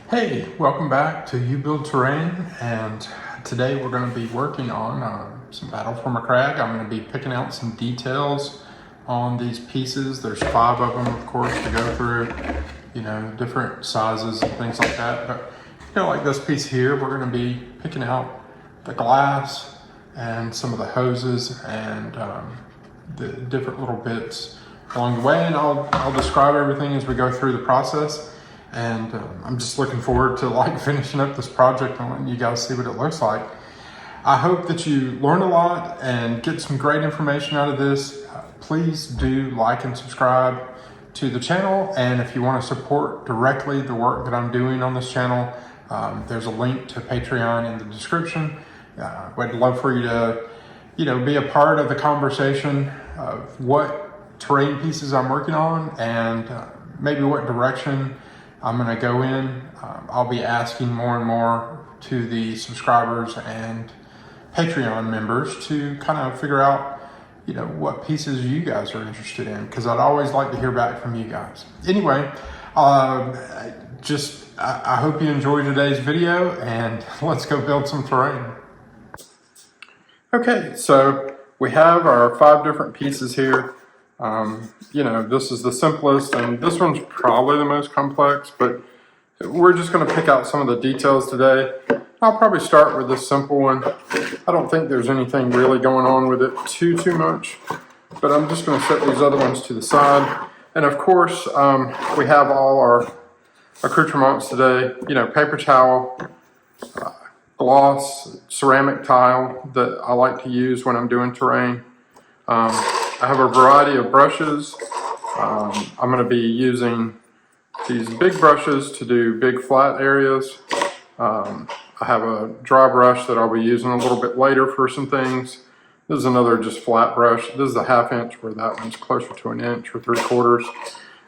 Hey, welcome back to You Build Terrain, and today we're going to be working on some Battle for Macragge. I'm going to be picking out some details on these pieces. There's 5 of them, of course, to go through, different sizes and things like that. But, like this piece here, we're going to be picking out the glass and some of the hoses and the different little bits along the way, and I'll describe everything as we go through the process. And I'm just looking forward to finishing up this project and letting you guys see what it looks like. I hope that you learn a lot and get some great information out of this. Please do like and subscribe to the channel, and if you want to support directly the work that I'm doing on this channel, there's a link to Patreon in the description. I'd love for you to be a part of the conversation of what terrain pieces I'm working on and maybe what direction I'm going to go in. I'll be asking more and more to the subscribers and Patreon members to kind of figure out, what pieces you guys are interested in, because I'd always like to hear back from you guys. Anyway, I hope you enjoyed today's video, and let's go build some terrain. Okay, so we have our 5 different pieces here. This is the simplest, and this one's probably the most complex, but we're just going to pick out some of the details today. I'll probably start with this simple one. I don't think there's anything really going on with it too much, but I'm just going to set these other ones to the side. And of course, we have all our accoutrements today, paper towel, gloss, ceramic tile that I like to use when I'm doing terrain. I have a variety of brushes. I'm going to be using these big brushes to do big flat areas. I have a dry brush that I'll be using a little bit later for some things. This is another just flat brush. This is a 1/2 inch, where that one's closer to 1 inch or 3/4.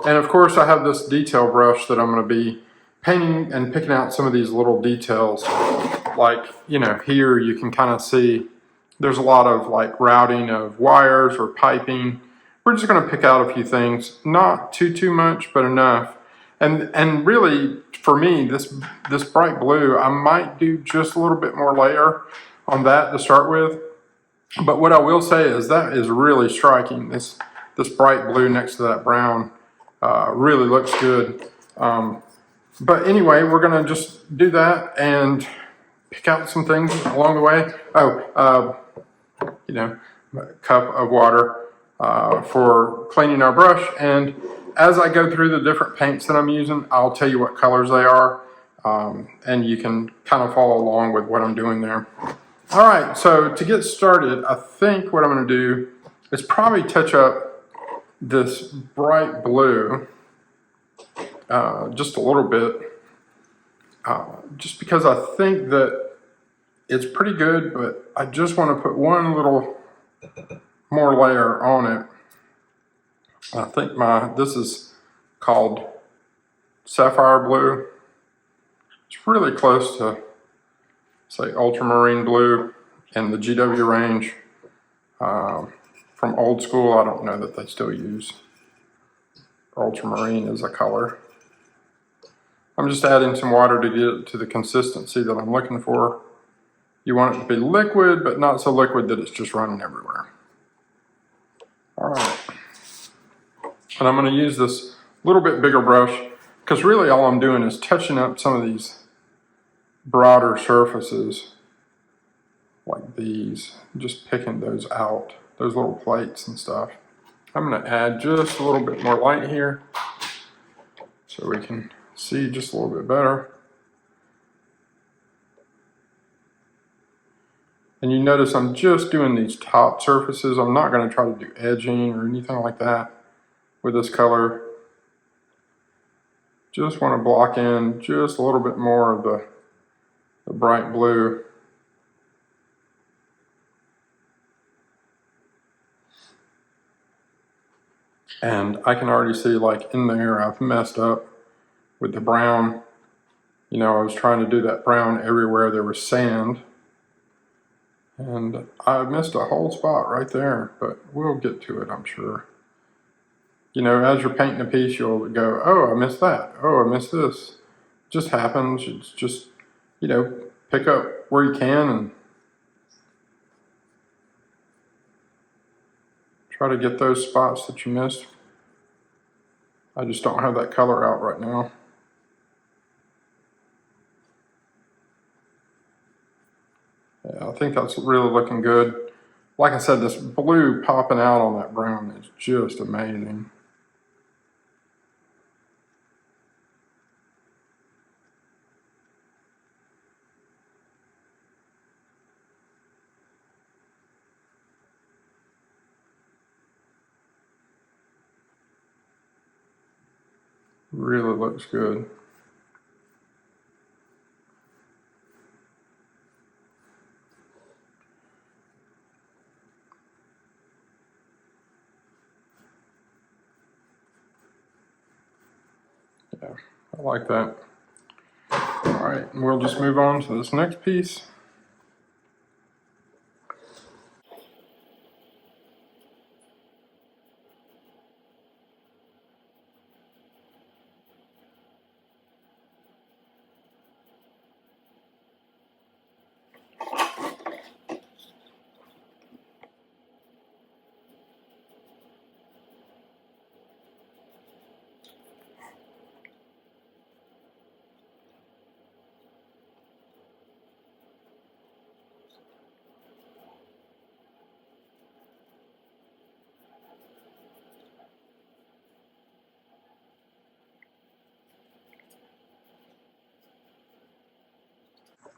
And of course I have this detail brush that I'm going to be painting and picking out some of these little details. Here you can kind of see there's a lot of routing of wires or piping. We're just going to pick out a few things, not too much, but enough. And really, for me, this bright blue, I might do just a little bit more layer on that to start with. But what I will say is that is really striking. This bright blue next to that brown really looks good. But anyway, we're going to just do that and pick out some things along the way. A cup of water for cleaning our brush. And as I go through the different paints that I'm using, I'll tell you what colors they are, and you can kind of follow along with what I'm doing there. All right, so to get started, I think what I'm going to do is probably touch up this bright blue just a little bit, just because I think that it's pretty good, but I just want to put one little more layer on it. I think this is called sapphire blue. It's really close to, say, ultramarine blue in the GW range. From old school, I don't know that they still use ultramarine as a color. I'm just adding some water to get it to the consistency that I'm looking for. You want it to be liquid, but not so liquid that it's just running everywhere. All right. And I'm going to use this little bit bigger brush, because really all I'm doing is touching up some of these broader surfaces like these, just picking those out, those little plates and stuff. I'm going to add just a little bit more light here so we can see just a little bit better. And you notice I'm just doing these top surfaces. I'm not going to try to do edging or anything like that with this color. Just want to block in just a little bit more of the bright blue. And I can already see in there I've messed up with the brown. I was trying to do that brown everywhere there was sand. And I missed a whole spot right there, but we'll get to it, I'm sure. As you're painting a piece, you'll go, oh, I missed that. Oh, I missed this. just happens. It's just, you know, pick up where you can and try to get those spots that you missed. I just don't have that color out right now. Yeah, I think that's really looking good. Like I said, this blue popping out on that brown is just amazing. Really looks good. Yeah, I like that. All right, and we'll just move on to this next piece.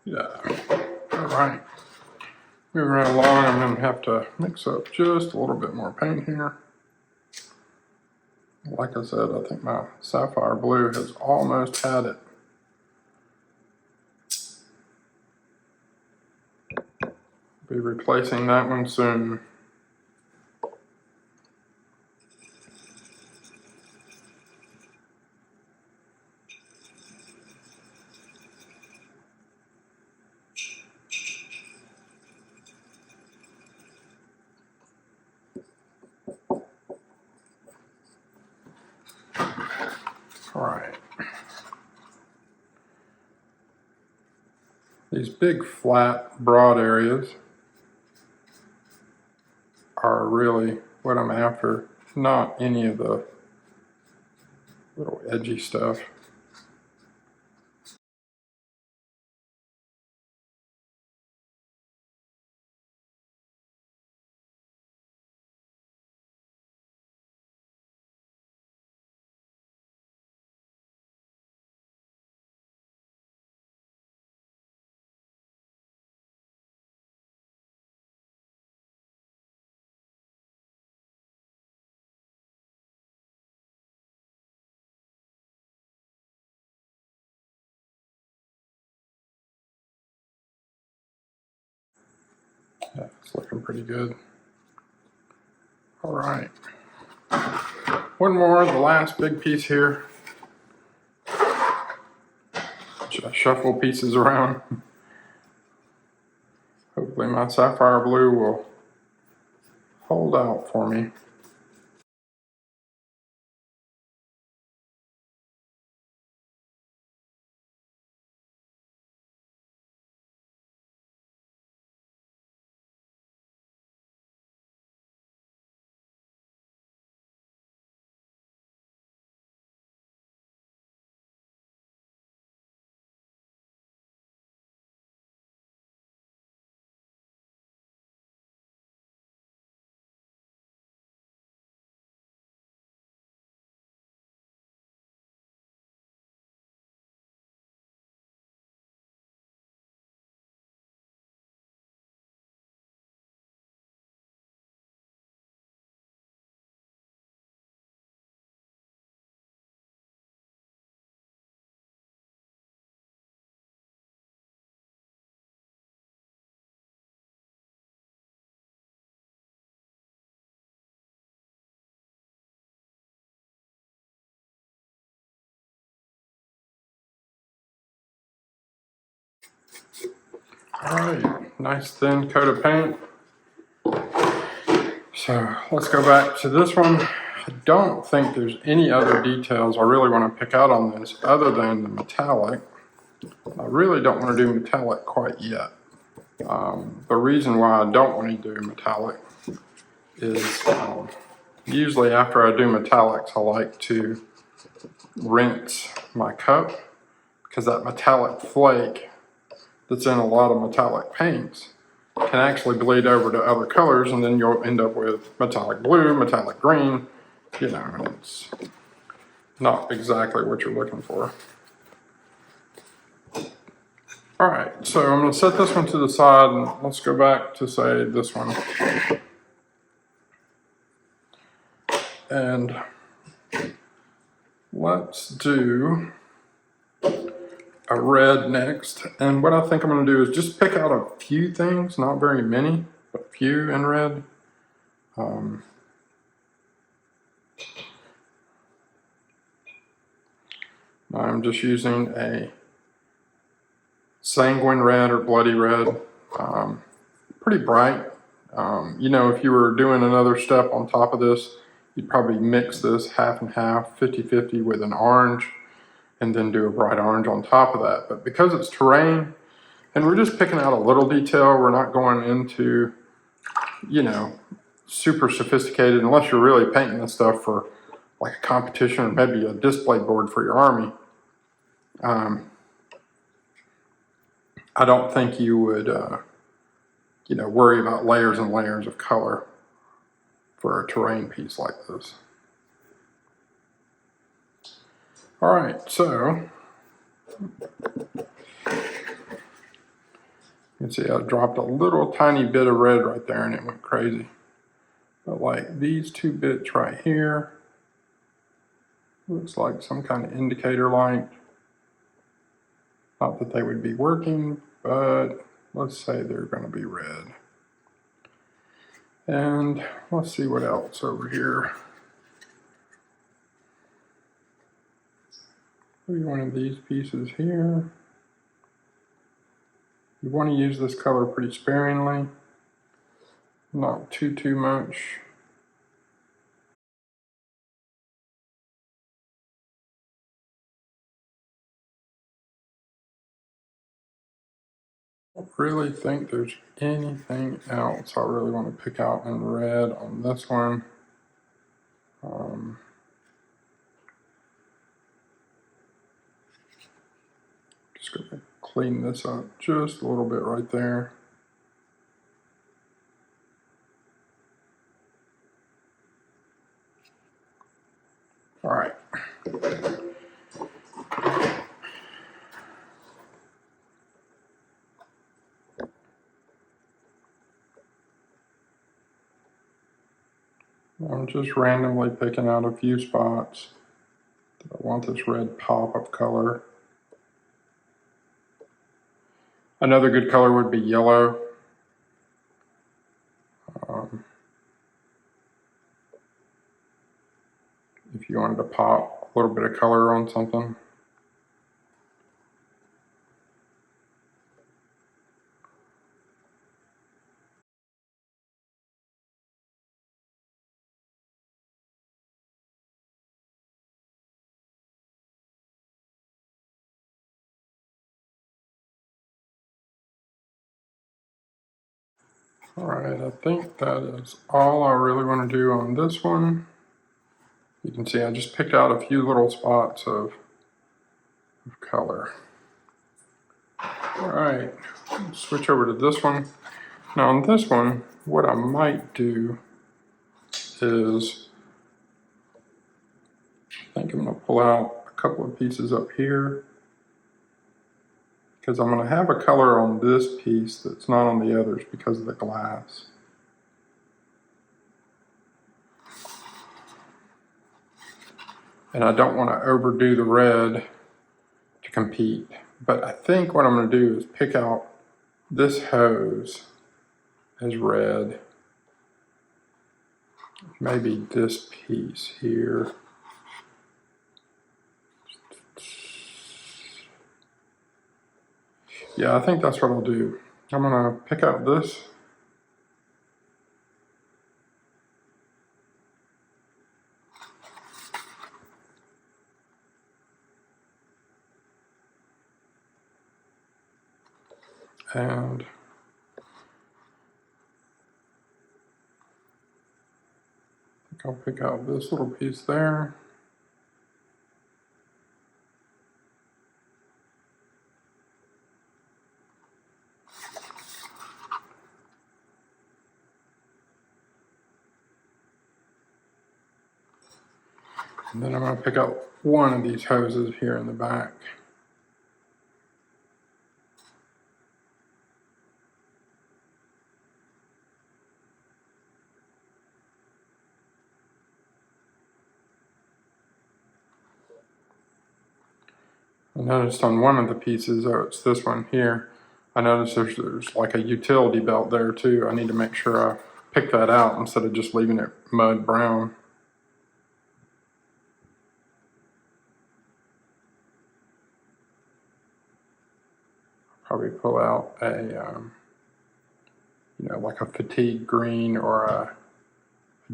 Yeah, all right. Moving right along, I'm gonna have to mix up just a little bit more paint here. Like I said, I think my sapphire blue has almost had it. Be replacing that one soon. All right. These big, flat, broad areas are really what I'm after, not any of the little edgy stuff. Yeah, it's looking pretty good. All right. One more, the last big piece here. Should I shuffle pieces around? Hopefully my sapphire blue will hold out for me. All right, nice thin coat of paint. So let's go back to this one. I don't think there's any other details I really want to pick out on this other than the metallic. I really don't want to do metallic quite yet. The reason why I don't want to do metallic is usually after I do metallics, I like to rinse my cup, because that metallic flake that's in a lot of metallic paints can actually bleed over to other colors, and then you'll end up with metallic blue, metallic green, you know, and it's not exactly what you're looking for. All right, so I'm going to set this one to the side, and let's go back to, say, this one. And let's do a red next. And what I think I'm going to do is just pick out a few things, not very many, but a few in red. I'm just using a sanguine red or bloody red, pretty bright. You know, if you were doing another step on top of this, you'd probably mix this half and half, 50-50 with an orange, and then do a bright orange on top of that. But because it's terrain, and we're just picking out a little detail, we're not going into, you know, super sophisticated, unless you're really painting this stuff for like a competition or maybe a display board for your army. I don't think you would, you know, worry about layers and layers of color for a terrain piece like this. All right, so you can see I dropped a little tiny bit of red right there and it went crazy. But like these two bits right here, looks like some kind of indicator light. Not that they would be working, but let's say they're going to be red. And let's see what else over here. Maybe one of these pieces here. You want to use this color pretty sparingly, not too much. I don't really think there's anything else I really want to pick out in red on this one. Just going to clean this up just a little bit right there. All right. I'm just randomly picking out a few spots that I want this red pop of color. Another good color would be yellow. If you wanted to pop a little bit of color on something. All right, I think that is all I really want to do on this one. You can see I just picked out a few little spots of color. All right, switch over to this one. Now on this one, what I might do is, I think I'm going to pull out a couple of pieces up here, because I'm going to have a color on this piece that's not on the others because of the glass. And I don't want to overdo the red to compete. But I think what I'm going to do is pick out this hose as red. Maybe this piece here. Yeah, I think that's what I'll do. I'm going to pick out this. And I think I'll pick out this little piece there. And then I'm going to pick out one of these hoses here in the back. I noticed on one of the pieces, oh, it's this one here, I noticed there's like a utility belt there too. I need to make sure I pick that out instead of just leaving it mud brown. Probably pull out a, like a fatigue green or a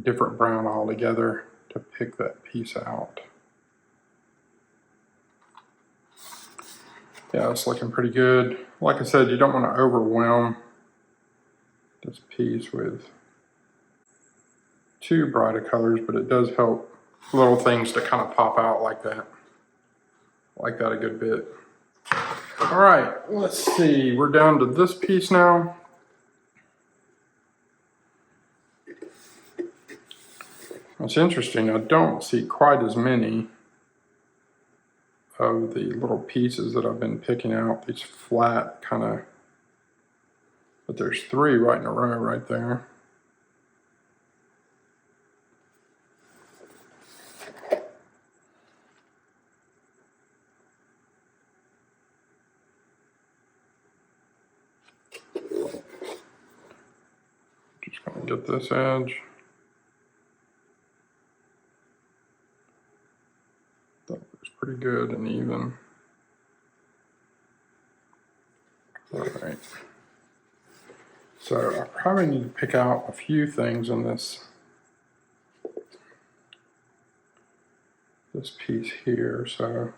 different brown altogether to pick that piece out. Yeah, it's looking pretty good. Like I said, you don't want to overwhelm this piece with too bright of colors, but it does help little things to kind of pop out like that. I like that a good bit. All right, let's see. We're down to this piece now. It's interesting. I don't see quite as many of the little pieces that I've been picking out. These flat kind of, but there's 3 right in a row right there. Just gonna get this edge. That looks pretty good and even. All right. So I probably need to pick out a few things in this piece here. So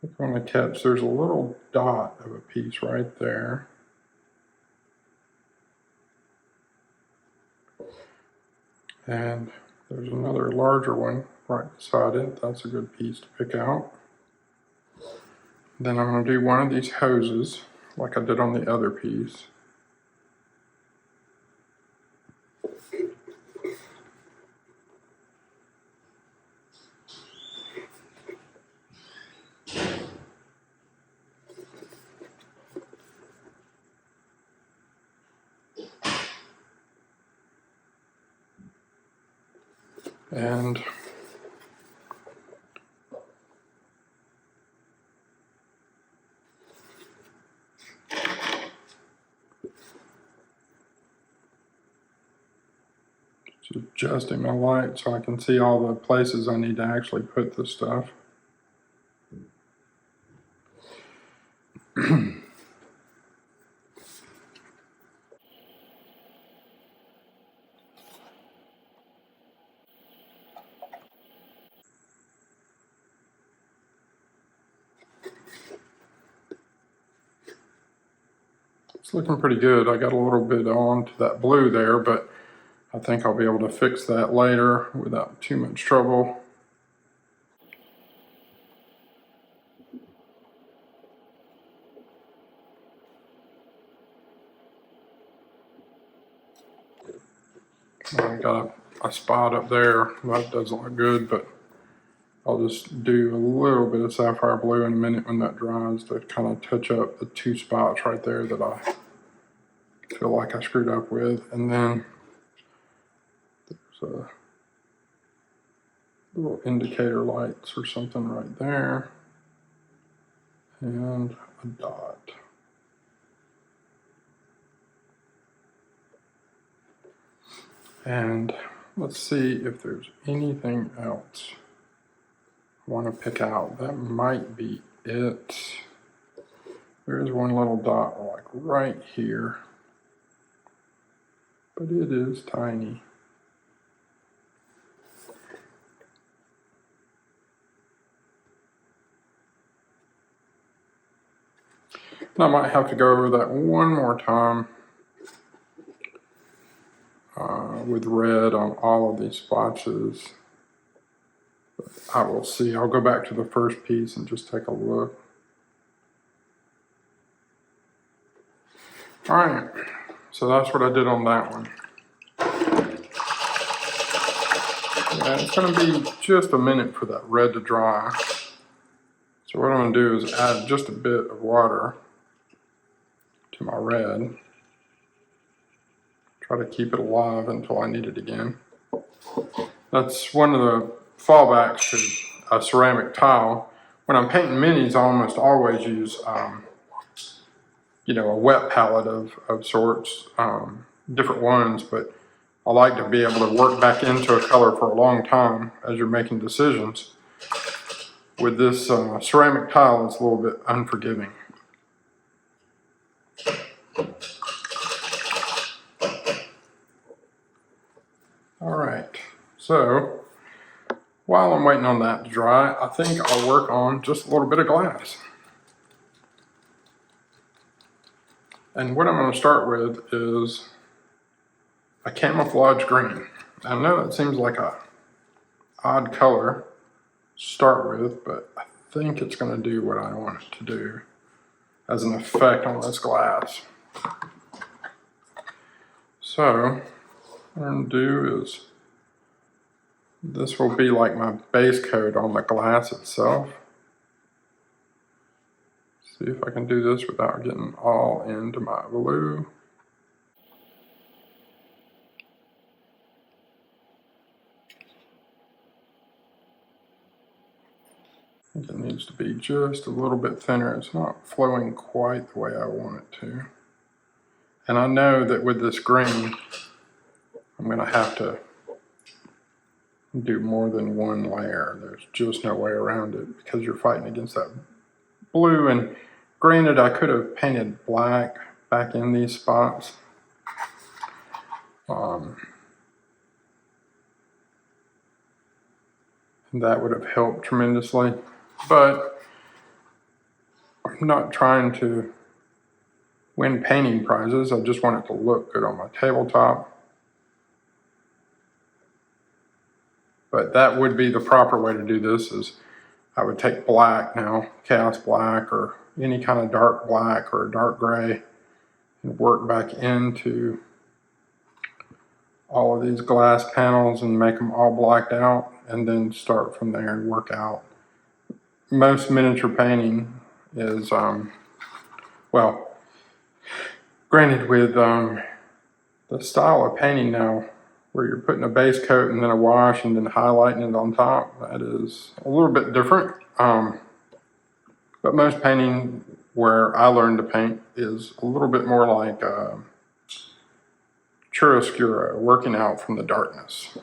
I think I'm going to catch, there's a little dot of a piece right there. And there's another larger one right beside it. That's a good piece to pick out. Then I'm going to do one of these hoses like I did on the other piece. And just adjusting my light so I can see all the places I need to actually put this stuff. It's looking pretty good. I got a little bit on to that blue there, but I think I'll be able to fix that later without too much trouble. I got a spot up there that doesn't look good, but I'll just do a little bit of sapphire blue in a minute when that dries to kind of touch up the 2 spots right there that I feel like I screwed up with. And then there's a little indicator lights or something right there, and a dot. And let's see if there's anything else I want to pick out. That might be it. There's one little dot like right here, but it is tiny. And I might have to go over that one more time with red on all of these splotches. But I will see. I'll go back to the first piece and just take a look. All right, so that's what I did on that one. Yeah, it's going to be just a minute for that red to dry. So what I'm going to do is add just a bit of water to my red. Try to keep it alive until I need it again. That's one of the fallbacks to a ceramic tile. When I'm painting minis, I almost always use a wet palette of sorts, different ones, but I like to be able to work back into a color for a long time as you're making decisions. With this ceramic tile, it's a little bit unforgiving. All right, so while I'm waiting on that to dry, I think I'll work on just a little bit of glass. And what I'm going to start with is a camouflage green. I know that seems like a odd color to start with, but I think it's going to do what I want it to do as an effect on this glass. So what I'm going to do is, this will be like my base coat on the glass itself. See if I can do this without getting all into my blue. I think it needs to be just a little bit thinner. It's not flowing quite the way I want it to. And I know that with this green, I'm going to have to do more than one layer. There's just no way around it because you're fighting against that blue. And granted, I could have painted black back in these spots. That would have helped tremendously. But I'm not trying to win painting prizes. I just want it to look good on my tabletop. But that would be the proper way to do this, is I would take black now, chaos black or any kind of dark black or dark gray, and work back into all of these glass panels and make them all blacked out, and then start from there and work out. Most miniature painting is, well, granted with the style of painting now, where you're putting a base coat and then a wash and then highlighting it on top, that is a little bit different. But most painting where I learned to paint is a little bit more like chiaroscuro, working out from the darkness.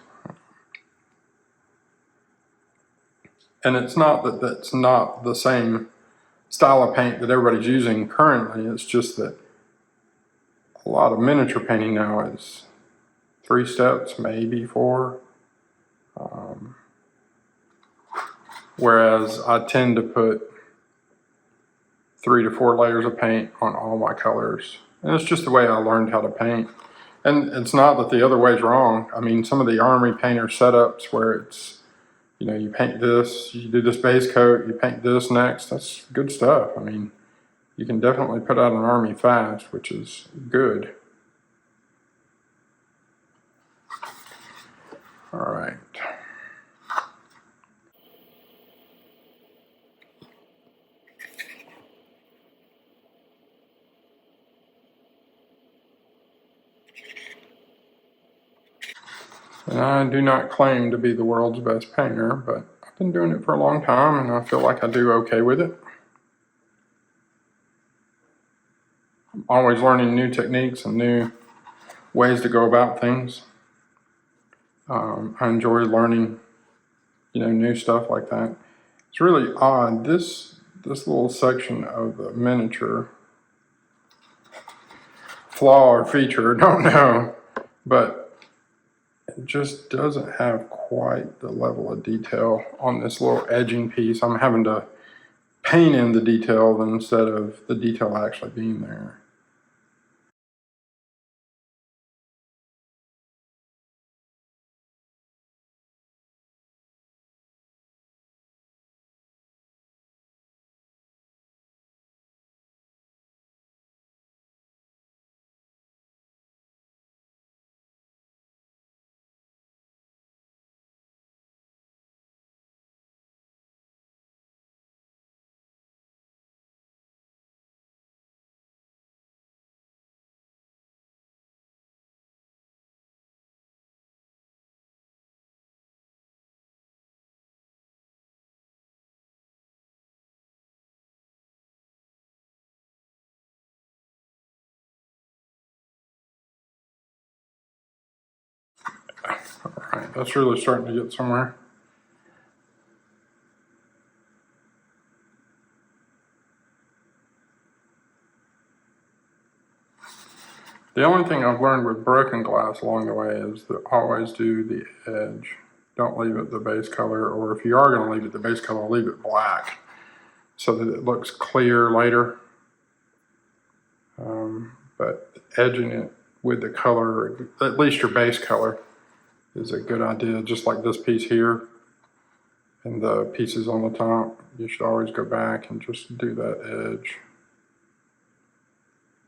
And it's not that that's not the same style of paint that everybody's using currently. It's just that a lot of miniature painting now is 3 steps, maybe 4. Whereas I tend to put 3 to 4 layers of paint on all my colors. And it's just the way I learned how to paint. And it's not that the other way is wrong. I mean, some of the army painter setups where it's, you paint this, you do this base coat, you paint this next, that's good stuff. I mean, you can definitely put out an army fast, which is good. All right. And I do not claim to be the world's best painter, but I've been doing it for a long time and I feel like I do okay with it. I'm always learning new techniques and new ways to go about things. I enjoy learning, new stuff like that. It's really odd. This little section of the miniature flaw or feature, I don't know, but it just doesn't have quite the level of detail on this little edging piece. I'm having to paint in the detail instead of the detail actually being there. All right, that's really starting to get somewhere. The only thing I've learned with broken glass along the way is to always do the edge. Don't leave it the base color, or if you are going to leave it the base color, leave it black so that it looks clear later. But edging it with the color, at least your base color, is a good idea. Just like this piece here and the pieces on the top, you should always go back and just do that edge,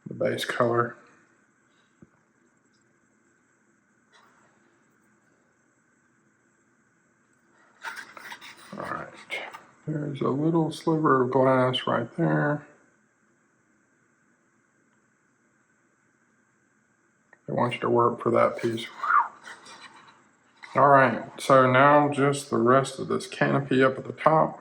the base color. All right, there's a little sliver of glass right there. I want you to work for that piece. All right, so now just the rest of this canopy up at the top.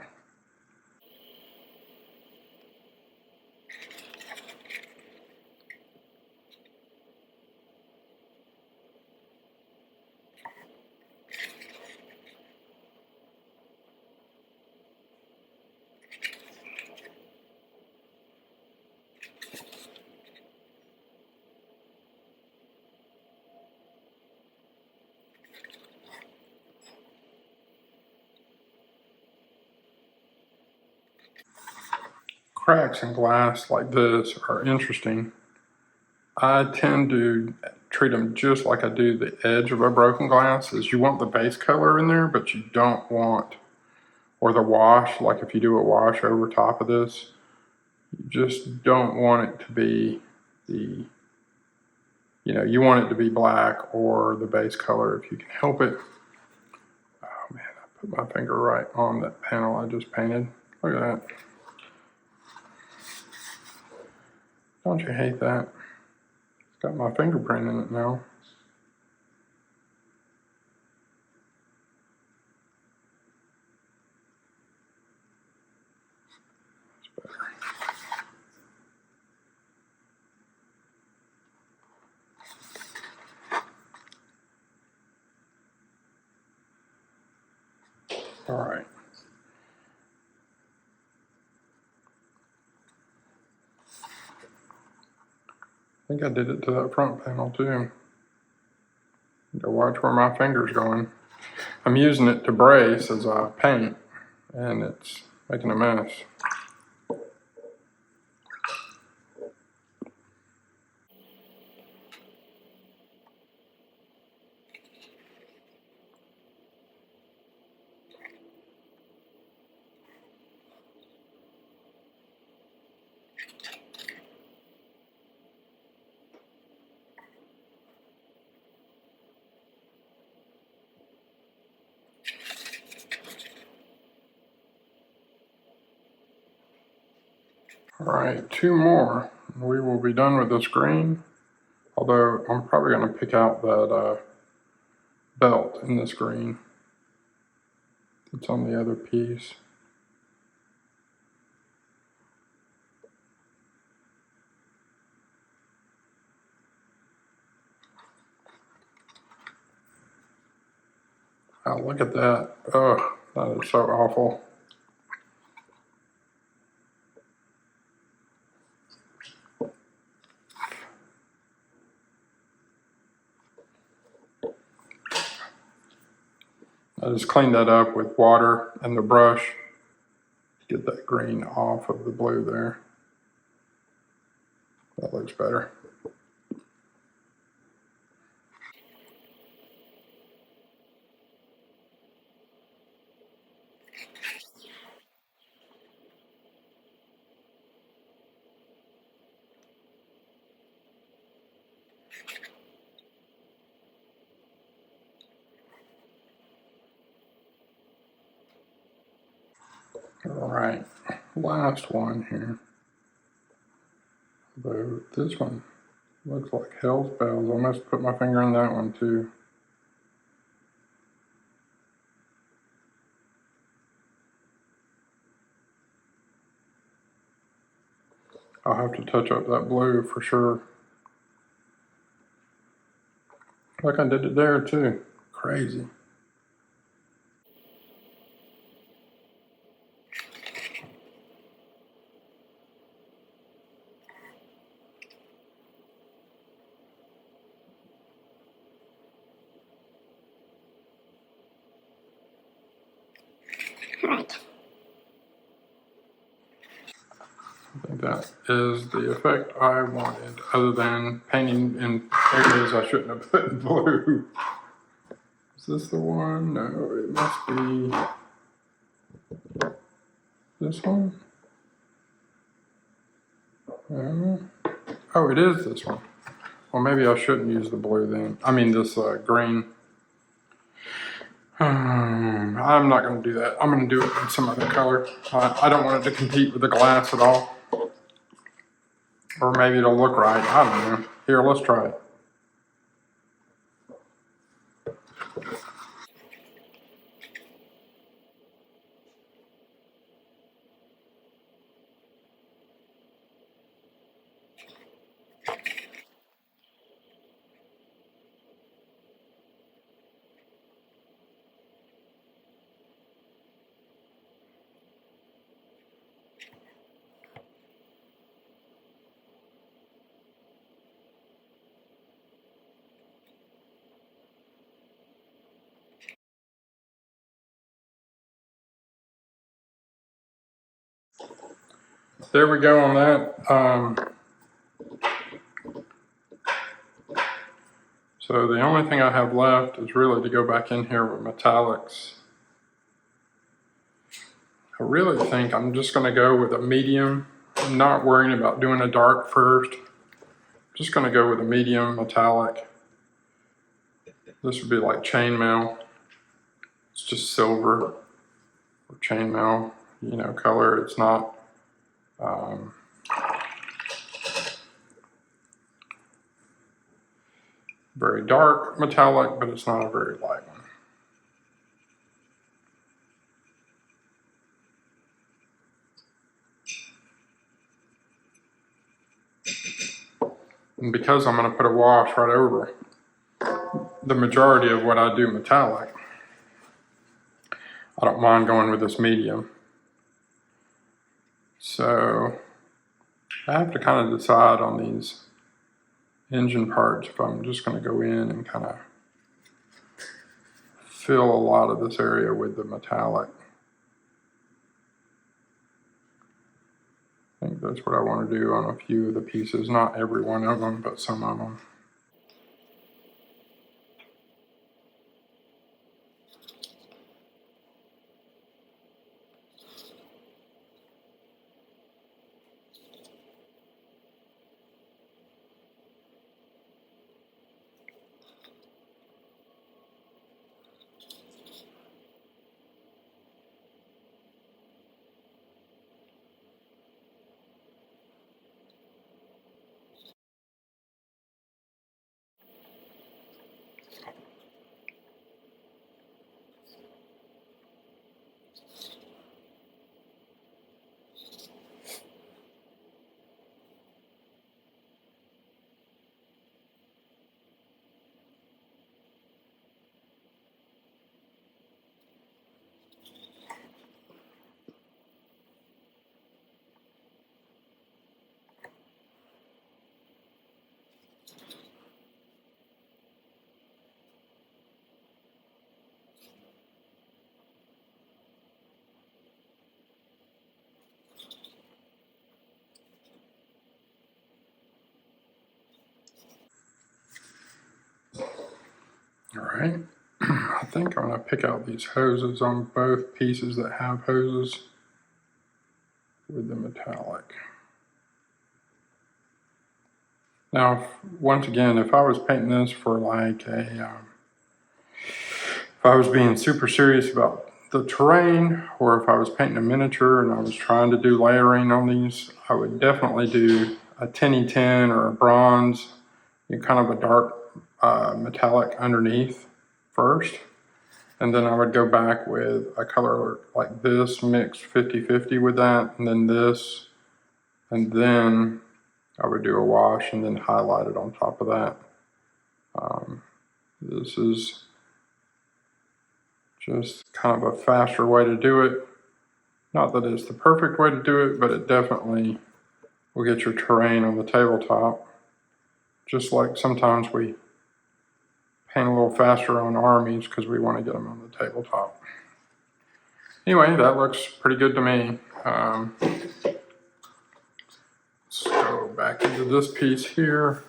Cracks in glass like this are interesting. I tend to treat them just like I do the edge of a broken glass. Is you want the base color in there, but you don't want, or the wash, like if you do a wash over top of this, you just don't want it to be the, you want it to be black or the base color if you can help it. Oh man, I put my finger right on that panel I just painted. Look at that. Don't you hate that? It's got my fingerprint in it now. It's better. All right. I think I did it to that front panel too. Go watch where my finger's going. I'm using it to brace as I paint, and it's making a mess. All right, two more. We will be done with this green. Although I'm probably going to pick out that belt in this green that's on the other piece. Oh, look at that. Ugh, that is so awful. I just cleaned that up with water and the brush get that green off of the blue there. That looks better. All right, last one here. This one looks like hell's bells. I must put my finger in that one too. I'll have to touch up that blue for sure. Like I did it there too. Crazy. Right. I think that is the effect I wanted, other than painting in areas I shouldn't have put in blue. Is this the one? No, it must be this one. Oh, it is this one. Well, maybe I shouldn't use the blue then. I mean this green. I'm not going to do that. I'm going to do it in some other color. I don't want it to compete with the glass at all. Or maybe it'll look right. I don't know. Here, let's try it. There we go on that. So the only thing I have left is really to go back in here with metallics. I really think I'm just going to go with a medium. I'm not worrying about doing a dark first. Just going to go with a medium metallic. This would be like chainmail. It's just silver or chainmail, color. It's not very dark metallic, but it's not a very light one. And because I'm going to put a wash right over the majority of what I do metallic, I don't mind going with this medium. So I have to kind of decide on these engine parts if I'm just going to go in and kind of fill a lot of this area with the metallic. I think that's what I want to do on a few of the pieces, not every one of them, but some of them. All right, I think I'm gonna pick out these hoses on both pieces that have hoses with the metallic. Now, once again, if I was painting this for like if I was being super serious about the terrain, or if I was painting a miniature and I was trying to do layering on these, I would definitely do a tinny tin or a bronze, kind of a dark metallic underneath first. And then I would go back with a color like this, mixed 50-50 with that, and then this, and then I would do a wash and then highlight it on top of that. This is just kind of a faster way to do it. Not that it's the perfect way to do it, but it definitely will get your terrain on the tabletop. Just like sometimes we paint a little faster on armies because we want to get them on the tabletop. Anyway, that looks pretty good to me. Let's go back into this piece here.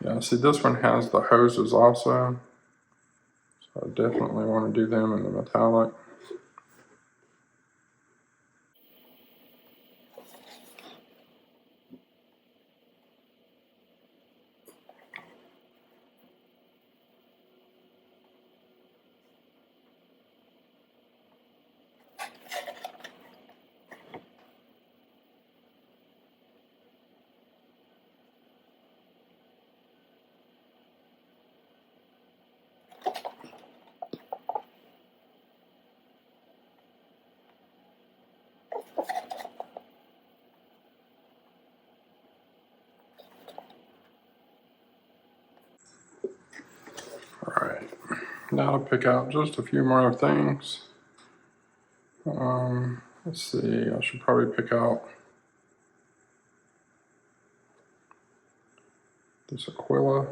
Yeah, see, this one has the hoses also. So I definitely want to do them in the metallic. Alright, now to pick out just a few more things. Let's see, I should probably pick out this Aquila.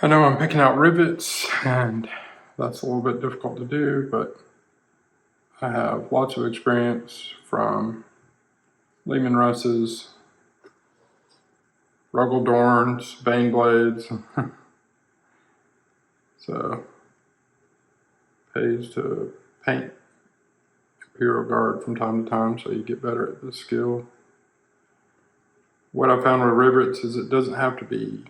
I know I'm picking out rivets, and that's a little bit difficult to do, but I have lots of experience from Lehman Russes, Ruggles Dorns, Bane Blades. So pays to paint Imperial Guard from time to time so you get better at this skill. What I found with rivets is it doesn't have to be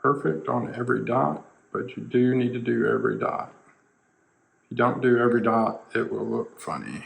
perfect on every dot, but you do need to do every dot. If you don't do every dot, it will look funny.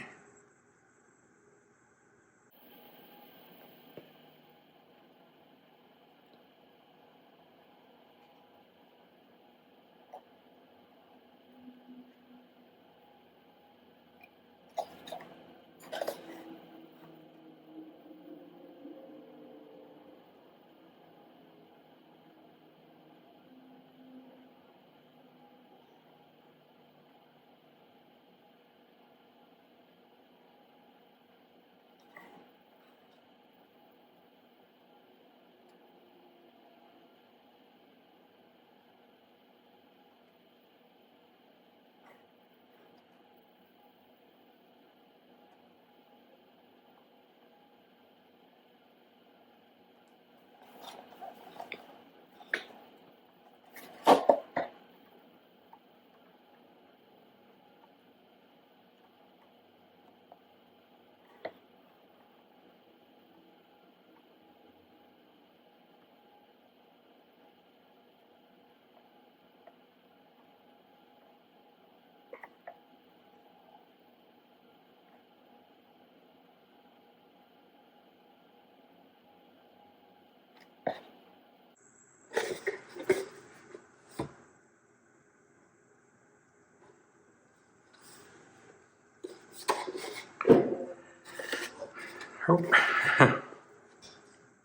Oh.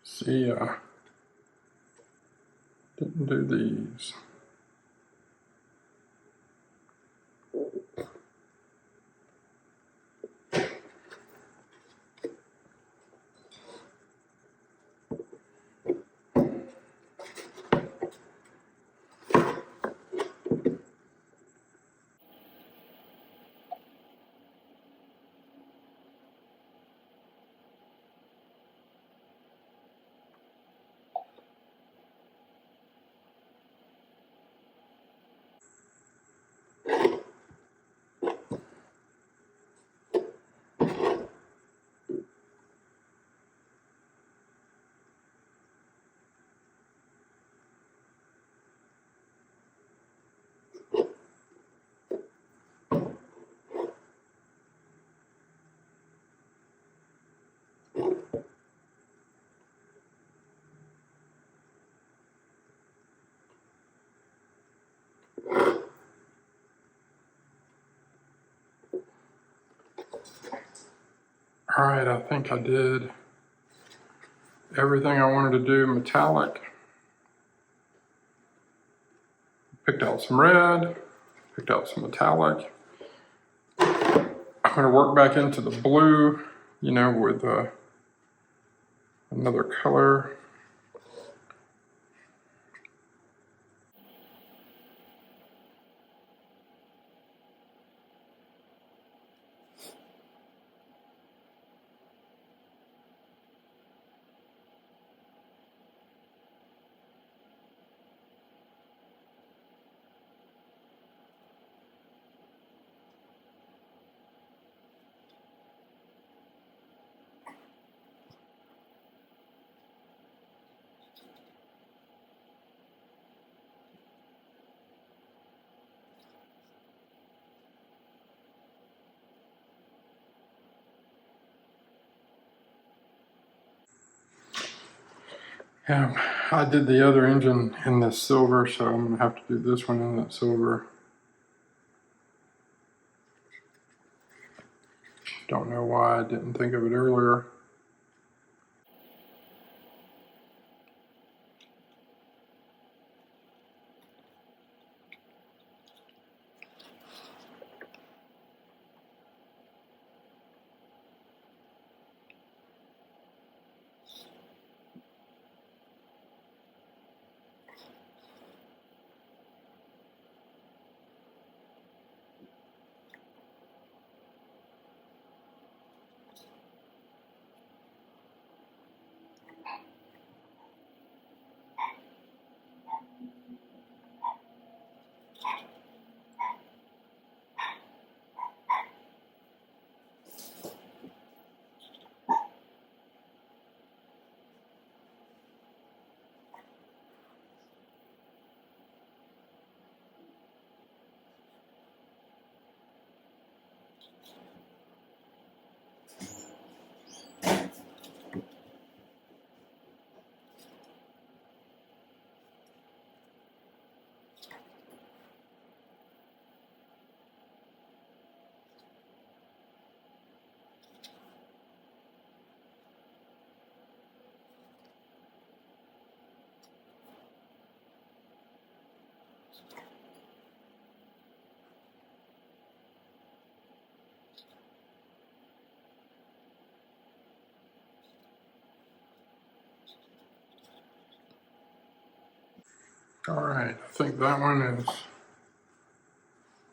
See, didn't do these. All right, I think I did everything I wanted to do metallic. Picked out some red, picked out some metallic. I'm gonna work back into the blue, you know, with another color. Yeah, I did the other engine in this silver, so I'm gonna have to do this one in that silver. Don't know why I didn't think of it earlier. All right, I think that one is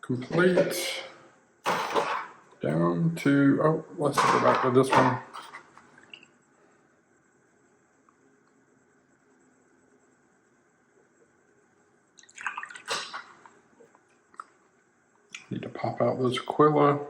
complete. Down to, oh, let's go back to this one. Need to pop out those Aquila.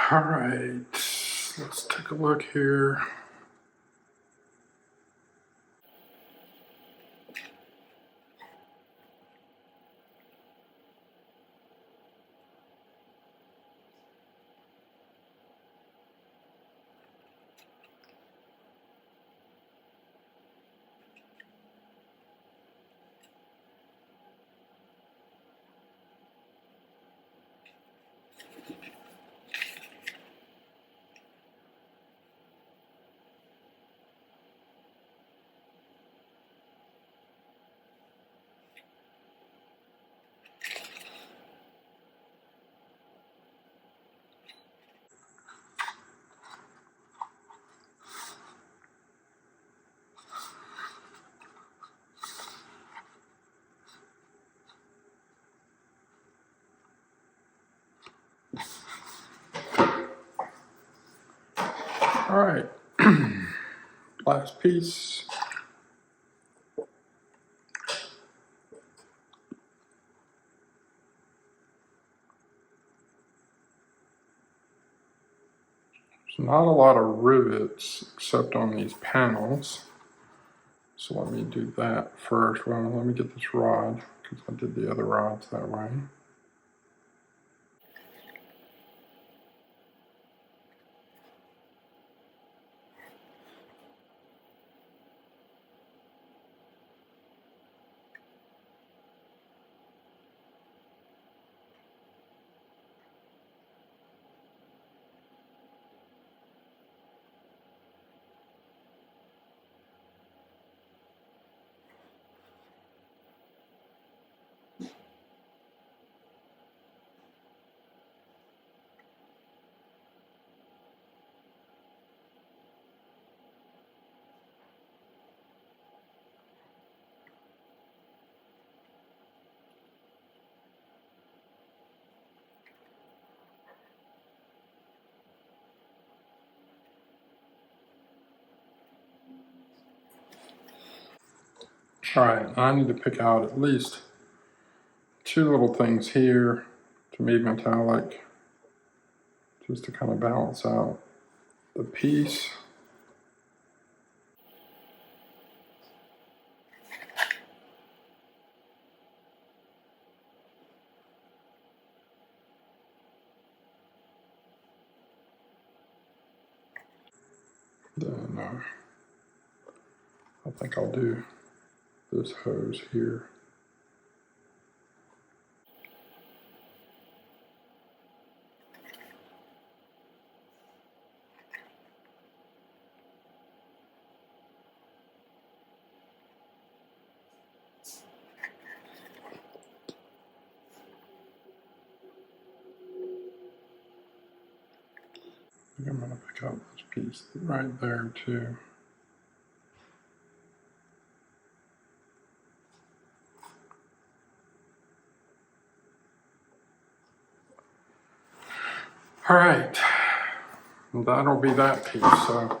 All right, let's take a look here. All right, last piece. There's not a lot of rivets except on these panels. So let me do that first. Well, let me get this rod because I did the other rods that way. All right, I need to pick out at least two little things here to be metallic, just to kind of balance out the piece. Then I think I'll do this hose here. I'm going to pick up this piece right there too. All right, that'll be that piece. So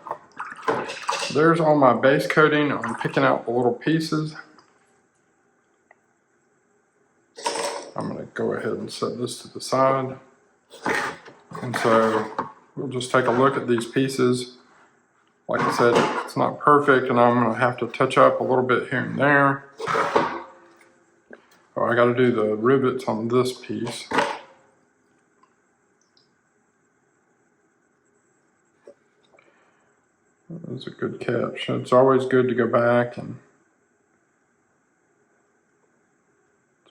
there's all my base coating. I'm picking out the little pieces. I'm going to go ahead and set this to the side. And so we'll just take a look at these pieces. Like I said, it's not perfect, and I'm going to have to touch up a little bit here and there. Oh, I got to do the rivets on this piece. That was a good catch. It's always good to go back and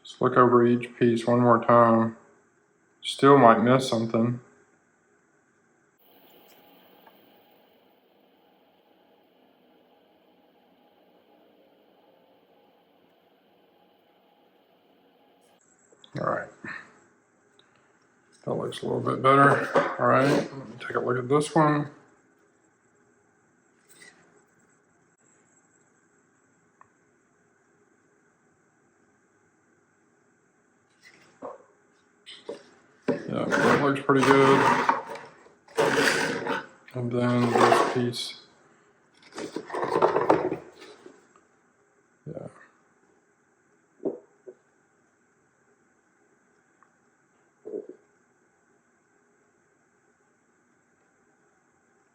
just look over each piece one more time. Still might miss something. All right, that looks a little bit better. All right, let me take a look at this one. Yeah, that looks pretty good. And then this piece. Yeah.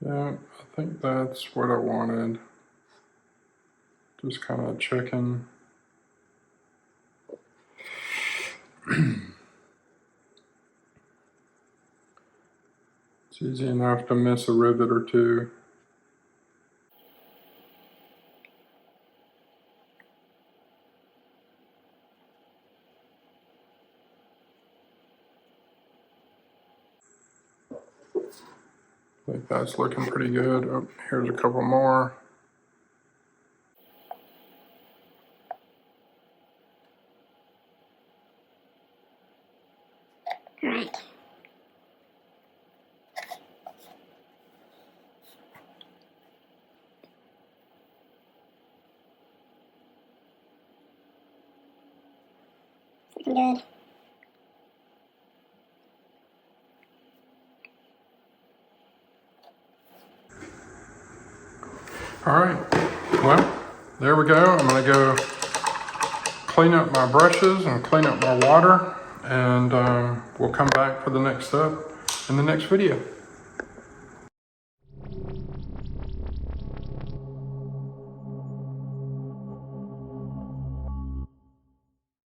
Yeah, I think that's what I wanted. Just kind of checking. It's easy enough to miss a rivet or two. I think that's looking pretty good. Oh, here's a couple more. Right. Looking good. All right, well, there we go. I'm gonna go clean up my brushes and clean up my water, and we'll come back for the next step in the next video.